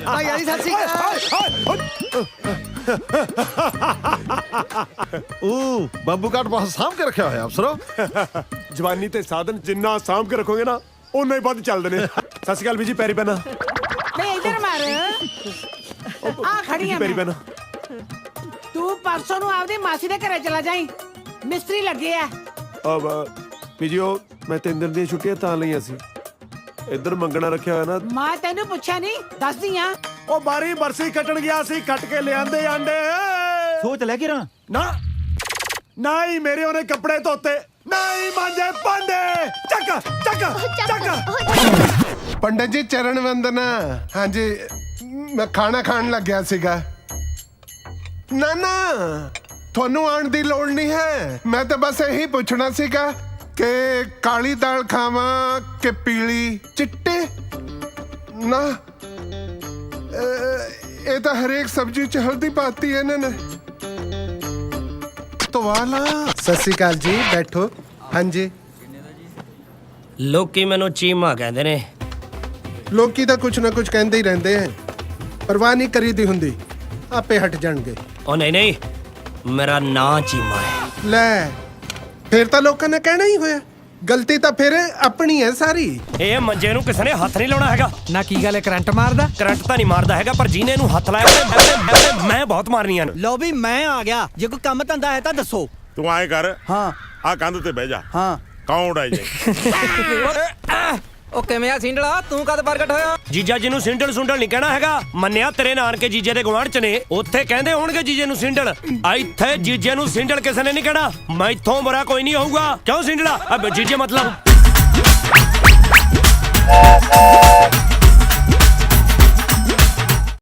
ਭਾਈਆ ਜੀ ਸਤਿ ਸ਼੍ਰੀ ਅਕਾਲ। ਬੰਬੂ ਕਾਟ ਬਹੁਤ ਸਾਂਭ ਕੇ ਰੱਖਿਆ ਹੋਇਆ ਅਫਸਰੋ। ਜਵਾਨੀ ਤੇ ਸਾਧਨ ਜਿੰਨਾ ਸਾਂਭ ਕੇ ਰੱਖੋਗੇ ਨਾ ਉਨਾ ਹੀ ਵੱਧ ਚੱਲਦੇ ਨੇ। ਸਤਿ ਸ਼੍ਰੀ ਅਕਾਲ ਵੀ ਜੀ, ਪੈਰੀ ਪੈਣਾ। ਨਹੀਂ ਇੱਧਰ ਮਾਰ ਆ ਖੜੀ ਆ ਪੈਰੀ ਪੈਣਾ। ਤੂੰ ਪਰਸੋਂ ਨੂੰ ਆਪਦੀ ਮਾਸੀ ਦੇ ਘਰੇ ਚਲਾ ਜਾਈਂ, ਮਿਸਤਰੀ ਲੱਗੇ ਆ। ਪੀਜੀਓ ਮੈਂ 3 ਦਿਨ ਦੀਆਂ ਛੁੱਟੀਆਂ ਤਾਂ ਲਈਆਂ ਸੀ। ਇੱਧਰ ਮੰਗਣਾ ਰੱਖਿਆ ਹੋਇਆ ਨਾ। ਮੈਂ ਤੈਨੂੰ ਪੁੱਛਿਆ ਨਹੀਂ, ਦੱਸਦੀ ਆ। ਉਹ ਬਾਰੀ ਬਰਸੀ ਕੱਟਣ ਗਿਆ ਸੀ, ਕੱਟ ਕੇ ਲਿਆਂਦੇ ਆਂਡੇ। ਸੋਚ ਲੈ ਕੇ ਰਾਂ ਨਾ ਨਾ ਹੀ ਮੇਰੇ ਉਹਨੇ ਕੱਪੜੇ ਧੋਤੇ, ਨਾ ਹੀ ਮਾਂਜੇ ਭਾਂਡੇ। ਚੱਕ ਚੱਕ ਚੱਕ। ਪੰਡਤ ਜੀ ਚਰਨ ਵੰਦਨਾ। ਹਾਂਜੀ ਮੈਂ ਖਾਣਾ ਖਾਣ ਲੱਗਿਆ ਸੀਗਾ। ਨਾ ਨਾ ਤੁਹਾਨੂੰ ਆਉਣ ਦੀ ਲੋੜ ਨਹੀਂ ਹੈ। ਮੈਂ ਤਾਂ ਬਸ ਇਹੀ ਪੁੱਛਣਾ ਸੀਗਾ ਕਿ ਕਾਲੀ ਦਾਲ ਖਾਵਾਂ ਕਿ ਪੀਲੀ ਚਿੱਟੇ। ਨਾ ਇਹ ਤਾਂ ਹਰੇਕ ਸਬਜ਼ੀ ਚ ਹਲਦੀ ਪਾਤੀ ਹੈ ਇਹਨਾਂ ਨੇ। ਤਵਾਲਾ। ਸਤਿ ਸ਼੍ਰੀ ਅਕਾਲ ਜੀ, ਬੈਠੋ। ਹਾਂਜੀ ਲੋਕੀ ਮੈਨੂੰ ਚੀਮਾ ਕਹਿੰਦੇ ਨੇ। ਲੋਕੀ ਤਾਂ ਕੁਛ ਨਾ ਕੁਛ ਕਹਿੰਦੇ ਹੀ ਰਹਿੰਦੇ ਆ, ਪਰਵਾਹ ਨਹੀਂ ਕਰੀਦੀ ਹੁੰਦੀ, ਆਪੇ ਹਟ ਜਾਣਗੇ। ਉਹ ਨਹੀਂ ਨਹੀਂ, ਮੇਰਾ ਨਾਂ ਚੀਮਾ ਹੈ। ਲੈ ਫਿਰ ਤਾਂ ਲੋਕਾਂ ਨੇ ਕਹਿਣਾ ਹੀ ਹੋਇਆ, ਗਲਤੀ ਤਾਂ ਫਿਰ ਆਪਣੀ ਹੈ ਸਾਰੀ। ਇਹ ਮੰਜੇ ਨੂੰ ਕਿਸੇ ਨੇ ਹੱਥ ਨਹੀਂ ਲਾਉਣਾ ਹੈਗਾ। ਨਾ ਕੀ ਗੱਲ ਹੈ, ਕਰੰਟ ਮਾਰਦਾ? ਕਰੰਟ ਤਾਂ ਨਹੀਂ ਮਾਰਦਾ ਹੈਗਾ, ਪਰ ਜਿਹਨੇ ਇਹਨੂੰ ਹੱਥ ਲਾਇਆ ਮੈਂ ਬਹੁਤ ਮਾਰਨੀਆਂ ਨੇ। ਲਓ ਵੀ ਮੈਂ ਆ ਗਿਆ, ਜੇ ਕੋਈ ਕੰਮ ਧੰਦਾ ਹੈ ਤਾਂ ਦੱਸੋ। ਤੂੰ ਆਏ ਕਰ, ਹਾਂ ਆ ਕੰਧ ਤੇ ਬਹਿ ਜਾ। ਹਾਂ ਕੌਣ ਹੈ ਜੇ? ਉਹ ਕਿਵੇਂ ਆ ਸਿੰਡਲਾ, ਤੂੰ ਕਦ ਪ੍ਰਗਟ ਹੋਇਆ? ਜੀਜਾ ਜੀ ਨੂੰ ਸਿੰਡਲ ਸੁੰਡਲ ਨਹੀਂ ਕਹਿਣਾ ਹੈਗਾ। ਮੰਨਿਆ ਤੇਰੇ ਨਾਨਕੇ ਜੀਜੇ ਦੇ ਗੁਆਂਢ ਚ ਨੇ, ਉੱਥੇ ਕਹਿੰਦੇ ਹੋਣਗੇ ਜੀਜੇ ਨੂੰ ਸਿੰਡਲ। ਇੱਥੇ ਜੀਜੇ ਨੂੰ ਸਿੰਡਲ ਕਿਸੇ ਨੇ ਨਹੀਂ ਕਹਿਣਾ। ਮੈਥੋਂ ਬੁਰਾ ਕੋਈ ਨਹੀਂ ਹੋਊਗਾ। ਕਿਉਂ ਸਿੰਡਲਾ? ਅਬ ਜੀਜੇ ਮਤਲਬ